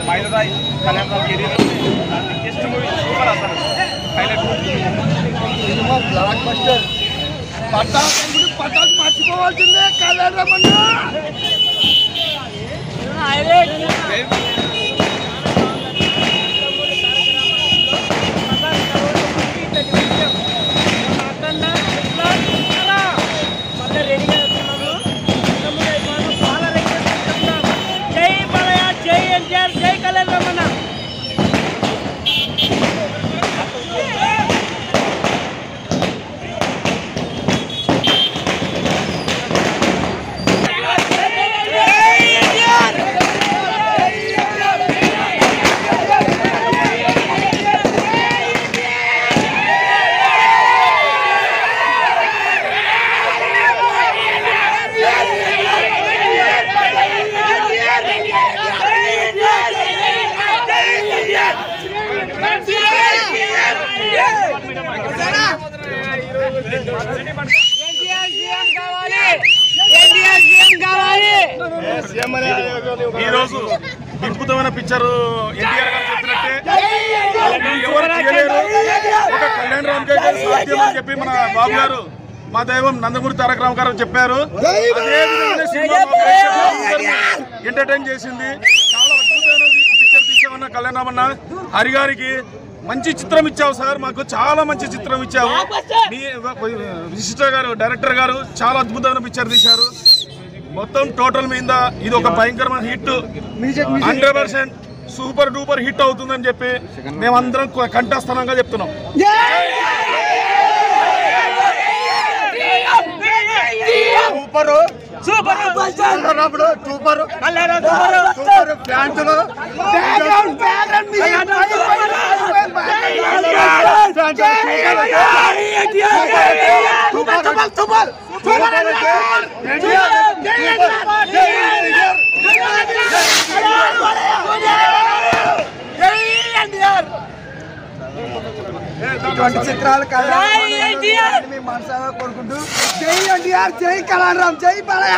మైలరాయి Kalyan career biggest movie super అసలు highlight సినిమా blockbuster పటాక్ మర్చిపోవాల్సిందే కళ్యాణ్ రమణ ఈరోజు అద్భుతమైన పిక్చర్ ఎన్టీఆర్ గారు చెప్పినట్టే ఎవరు చేయలేరు ఒక కళ్యాణ్ రామ్ సాధ్యం అని చెప్పి మన బాబు గారు మా దైవం నందమూరి తారక రామ్ గారు చెప్పారు. ఎంటర్టైన్ చేసింది. చాలా అద్భుతమైన పిక్చర్ తీసామన్న కళ్యాణ్ రామ్ అన్న. హరి గారికి మంచి చిత్రం ఇచ్చావు సార్, మాకు చాలా మంచి చిత్రం ఇచ్చావు. మీ విశిష్ట గారు డైరెక్టర్ గారు చాలా అద్భుతమైన పిక్చర్ తీశారు. మొత్తం టోటల్ మీద ఇది ఒక భయంకరమైన హిట్, 100% సూపర్ డూపర్ హిట్ అవుతుందని చెప్పి మేమందరం కంఠస్థానంగా చెప్తున్నాం. ఇటువంటి చిత్రాలు మనసారా కోరుకుంటూ జై ఎన్టీఆర్, జై కళ్యాణ్ రామ్, జై బాలయ్య.